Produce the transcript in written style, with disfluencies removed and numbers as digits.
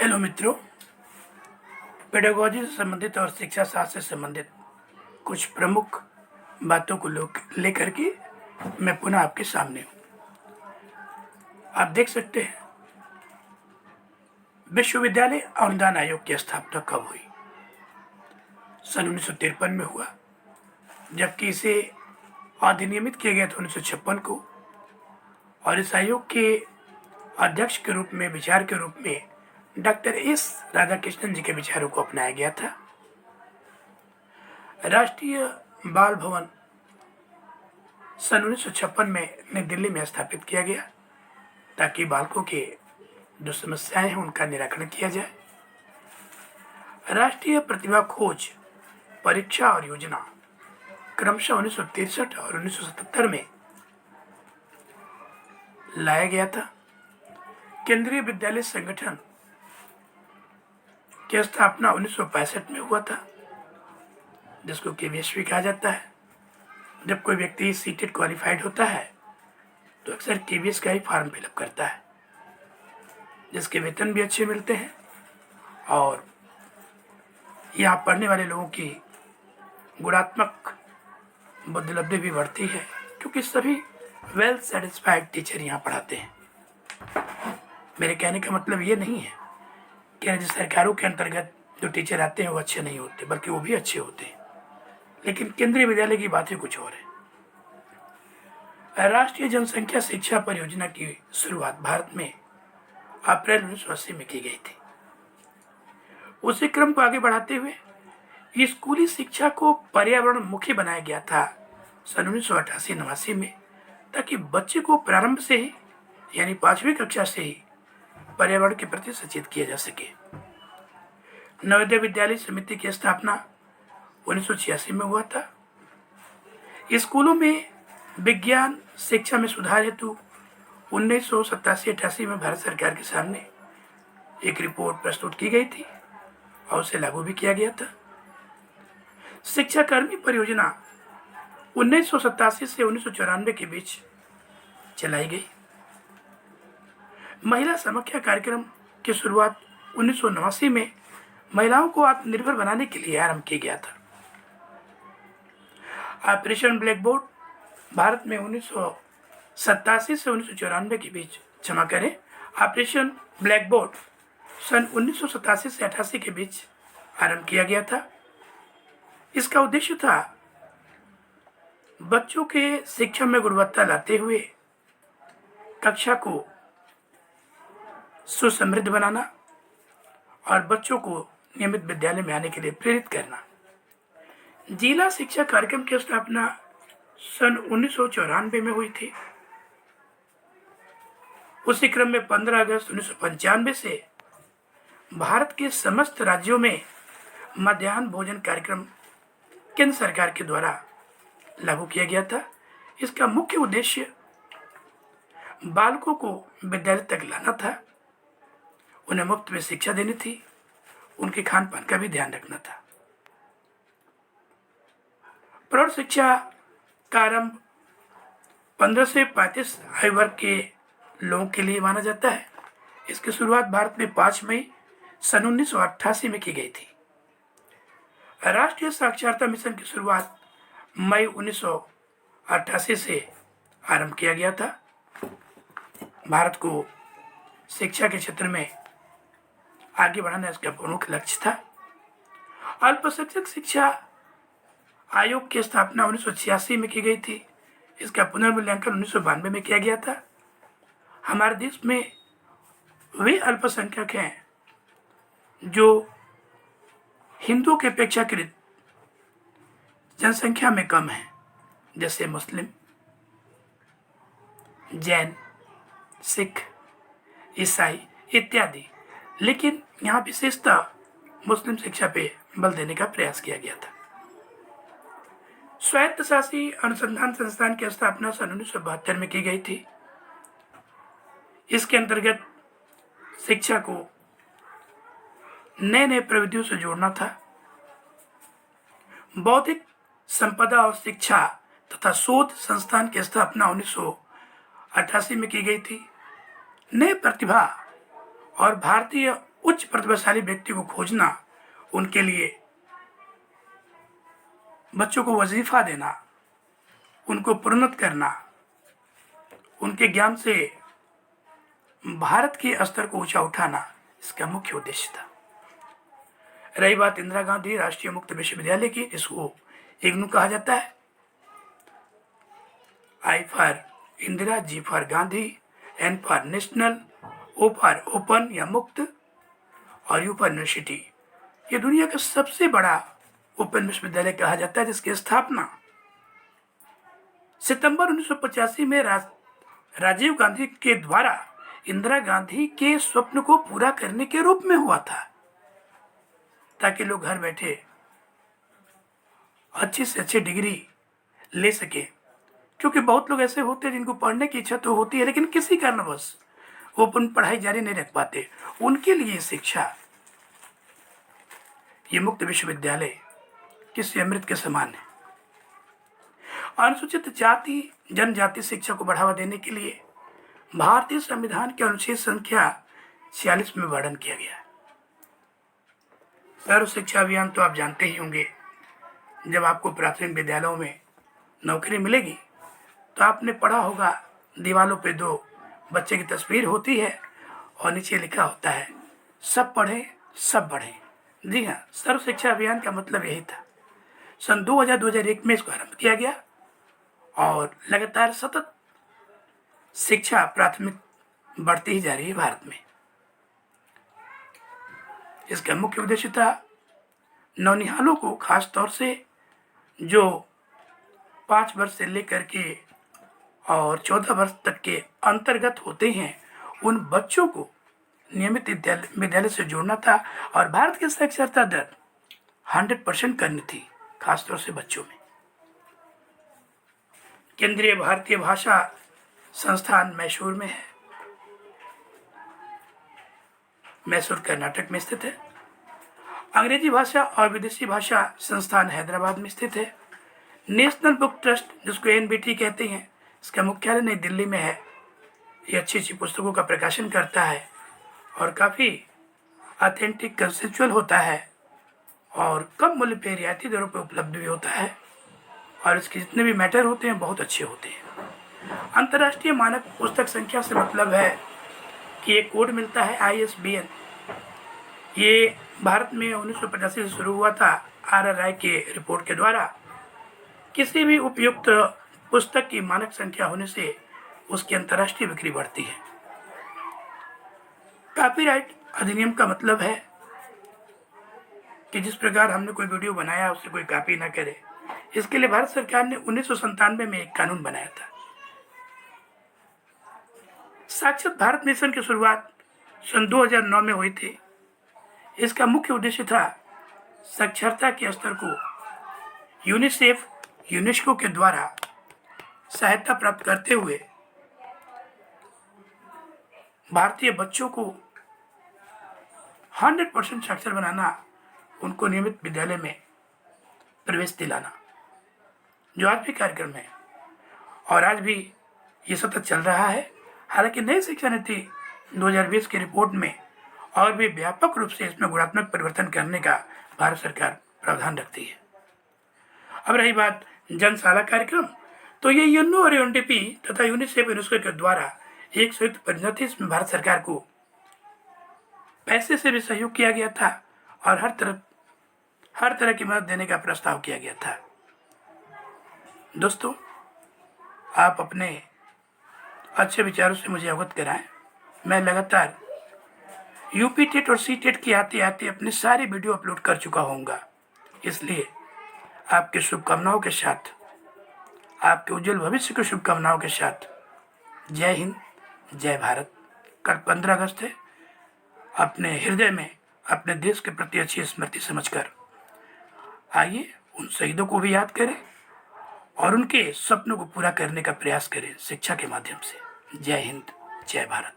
Hello मित्रों, pedagogy से संबंधित और शिक्षा शास्त्र से संबंधित कुछ प्रमुख बातों को लेकर के मैं पुनः आपके सामने हूँ। आप देख सकते हैं विश्वविद्यालय अनुदान आयोग की स्थापना कब हुई? सन 1953 में हुआ, जबकि इसे अधिनियमित किया गया था 1956 को। और इस आयोग के अध्यक्ष के रूप में, विचार के रूप में डॉक्टर एस राधाकृष्णन जी के विचारों को अपनाया गया था। राष्ट्रीय बाल भवन सन 1956 में नई दिल्ली में स्थापित किया गया ताकि बालकों के जो समस्याएं हैं उनका निराकरण किया जाए। राष्ट्रीय प्रतिभा खोज परीक्षा और योजना क्रमशः 1963 और 1977 में लाया गया था। केंद्रीय विद्यालय संगठन की स्थापना 1965 में हुआ था, जिसको केवीएस भी कहा जाता है। जब कोई व्यक्ति सीटेट क्वालिफाइड होता है तो अक्सर केवीएस का ही फॉर्म फिलअप करता है, जिसके वेतन भी अच्छे मिलते हैं और यहाँ पढ़ने वाले लोगों की गुणात्मक बुद्धिलब्धि भी बढ़ती है, क्योंकि सभी वेल सेटिस्फाइड टीचर यहाँ पढ़ाते हैं। मेरे कहने का मतलब ये नहीं है कि राज्य सरकारों के अंतर्गत जो टीचर आते हैं वो अच्छे नहीं होते, बल्कि वो भी अच्छे होते हैं। लेकिन केंद्रीय विद्यालय की बात ही कुछ और है। राष्ट्रीय जनसंख्या शिक्षा परियोजना की शुरुआत भारत में अप्रैल 1980 में की गई थी। उसी क्रम को आगे बढ़ाते हुए स्कूली शिक्षा को पर्यावरण मुखी बनाया गया था सन 1988-89 में, ताकि बच्चे को प्रारंभ से ही यानी 5वीं कक्षा से ही पर्यावरण के प्रति सचेत किया जा सके। नवोदय विद्यालय समिति की स्थापना 1986 में हुआ था। स्कूलों में विज्ञान शिक्षा में सुधार हेतु 1987-88 में भारत सरकार के सामने एक रिपोर्ट प्रस्तुत की गई थी और उसे लागू भी किया गया था। शिक्षा कर्मी परियोजना 1987 से 1994 के बीच चलाई गई। महिला समाख्या कार्यक्रम की शुरुआत 1989 में महिलाओं को आत्मनिर्भर बनाने के लिए आरंभ किया गया था। ऑपरेशन ब्लैक बोर्ड भारत में 1987 से 1994 के बीच, क्षमा करें, ऑपरेशन ब्लैक बोर्ड सन 1987 से 88 के बीच आरंभ किया गया था। इसका उद्देश्य था बच्चों के शिक्षा में गुणवत्ता लाते हुए कक्षा को सुसमृद्ध बनाना और बच्चों को नियमित विद्यालय में आने के लिए प्रेरित करना। जिला शिक्षा कार्यक्रम की स्थापना सन 1994 में हुई थी। उसी क्रम में 15 अगस्त 1995 से भारत के समस्त राज्यों में मध्याह्न भोजन कार्यक्रम केंद्र सरकार के द्वारा लागू किया गया था। इसका मुख्य उद्देश्य बालकों को विद्यालय तक लाना था, उन्हें मुफ्त में शिक्षा देनी थी, उनके खान पान का भी ध्यान रखना था। प्रौढ़ शिक्षा का आरंभ 15 से 35 आयु वर्ग के लोगों के लिए माना जाता है। इसकी शुरुआत भारत में 5 मई सन 1988 में की गई थी। राष्ट्रीय साक्षरता मिशन की शुरुआत मई 1988 से आरंभ किया गया था। भारत को शिक्षा के क्षेत्र में आगे बढ़ाना इसका प्रमुख लक्ष्य था। अल्पशिक्षक शिक्षा आयोग की स्थापना 1986 में की गई थी। इसका पुनर्मूल्यांकन 1992 में किया गया था। हमारे देश में वे अल्पसंख्यक हैं जो हिंदुओं की अपेक्षाकृत जनसंख्या में कम है, जैसे मुस्लिम, जैन, सिख, ईसाई इत्यादि। लेकिन यहाँ विशेषतः मुस्लिम शिक्षा पे बल देने का प्रयास किया गया था। स्वायत्तशासी अनुसंधान संस्थान की स्थापना सन 1972 में की गई थी। इसके अंतर्गत शिक्षा को नए नए प्रविधियों से जोड़ना था। बौद्धिक संपदा और शिक्षा तथा शोध संस्थान की स्थापना 1988 में की गई थी। नए प्रतिभा और भारतीय उच्च प्रतिभाशाली व्यक्ति को खोजना, उनके लिए बच्चों को वजीफा देना, उनको प्रोन्नत करना, उनके ज्ञान से भारत के स्तर को ऊंचा उठाना, इसका मुख्य उद्देश्य था। रही बात इंदिरा गांधी राष्ट्रीय मुक्त विश्वविद्यालय की, जिसको इग्नू कहा जाता है, I for Indira, G for Gandhi, N for national, O for open या मुक्त, और यू फॉर यूनिवर्सिटी। ये दुनिया का सबसे बड़ा ओपन विश्वविद्यालय कहा जाता है, जिसकी स्थापना सितंबर 1985 में राजीव गांधी के द्वारा इंदिरा गांधी के स्वप्न को पूरा करने के रूप में हुआ था, ताकि लोग घर बैठे अच्छी से अच्छी डिग्री ले सके। क्योंकि बहुत लोग ऐसे होते हैं जिनको पढ़ने की इच्छा तो होती है, लेकिन किसी कारणवश वो अपन पढ़ाई जारी नहीं रख पाते। उनके लिए शिक्षा, ये मुक्त विश्वविद्यालय किसी अमृत के समान है। अनुसूचित जाति जनजाति शिक्षा को बढ़ावा देने के लिए भारतीय संविधान के अनुच्छेद संख्या 46 में वर्णन किया गया है। सर्व शिक्षा अभियान तो आप जानते ही होंगे। जब आपको प्राथमिक विद्यालयों में नौकरी मिलेगी तो आपने पढ़ा होगा, दीवालों पे 2 बच्चे की तस्वीर होती है और नीचे लिखा होता है, सब पढ़ें सब बढ़ें। जी हाँ, सर्व शिक्षा अभियान का मतलब यही था। सन 2000-2001 में इसको आरंभ किया गया और लगातार सतत शिक्षा प्राथमिक बढ़ती ही जा रही है भारत में। इसका मुख्य उद्देश्य था नौनिहालों को, खास तौर से जो 5 वर्ष से लेकर के और 14 वर्ष तक के अंतर्गत होते हैं, उन बच्चों को नियमित विद्यालय से जोड़ना था और भारत की साक्षरता दर 100% करनी थी, खासतौर से बच्चों में। केंद्रीय भारतीय भाषा संस्थान मैसूर में है। मैसूर कर्नाटक में स्थित है। अंग्रेजी भाषा और विदेशी भाषा संस्थान हैदराबाद में स्थित है। नेशनल बुक ट्रस्ट, जिसको एनबीटी कहते हैं, इसका मुख्यालय नई दिल्ली में है। ये अच्छी अच्छी पुस्तकों का प्रकाशन करता है और काफ़ी ऑथेंटिक कंसेप्चुअल होता है और कम मूल्य पर रियायती दरों पर उपलब्ध भी होता है और इसके जितने भी मैटर होते हैं बहुत अच्छे होते हैं। अंतर्राष्ट्रीय मानक पुस्तक संख्या से मतलब है कि एक कोड मिलता है ISBN। ये भारत में 1985 से शुरू हुआ था RRI के रिपोर्ट के द्वारा। किसी भी उपयुक्त पुस्तक की मानक संख्या होने से उसकी अंतर्राष्ट्रीय बिक्री बढ़ती है। कॉपीराइट अधिनियम का मतलब है कि जिस प्रकार हमने कोई वीडियो बनाया उससे कोई कॉपी ना करे। इसके लिए भारत सरकार ने 1997 में एक कानून बनाया था। साक्षर भारत मिशन की शुरुआत सन 2009 में हुई थी। इसका मुख्य उद्देश्य था साक्षरता के स्तर को यूनिसेफ, यूनेस्को के द्वारा सहायता प्राप्त करते हुए भारतीय बच्चों को 100% साक्षर बनाना, उनको नियमित विद्यालय में प्रवेश दिलाना, जो आज भी कार्यक्रम है और आज भी ये सतत चल रहा है। हालांकि नई शिक्षा नीति 2020 की रिपोर्ट में और भी व्यापक रूप से इसमें गुणात्मक परिवर्तन करने का भारत सरकार प्रावधान रखती है। अब रही बात जनशाला कार्यक्रम, तो ये यूएनओ और यूएनडीपी तथा यूनिसेफ, यूनेस्को के द्वारा एक संयुक्त परियोजना थी। इसमें भारत सरकार को पैसे से भी सहयोग किया गया था और हर तरह की मदद देने का प्रस्ताव किया गया था। दोस्तों, आप अपने अच्छे विचारों से मुझे अवगत कराएं। मैं लगातार यूपी टेट और सी टेट की आते आते अपने सारे वीडियो अपलोड कर चुका होऊंगा। इसलिए आपके शुभकामनाओं के साथ, आपके उज्जवल भविष्य की शुभकामनाओं के साथ, जय हिंद, जय भारत। कल 15 अगस्त है। अपने हृदय में अपने देश के प्रति अच्छी स्मृति समझकर आइए उन शहीदों को भी याद करें और उनके सपनों को पूरा करने का प्रयास करें शिक्षा के माध्यम से। जय हिंद, जय भारत।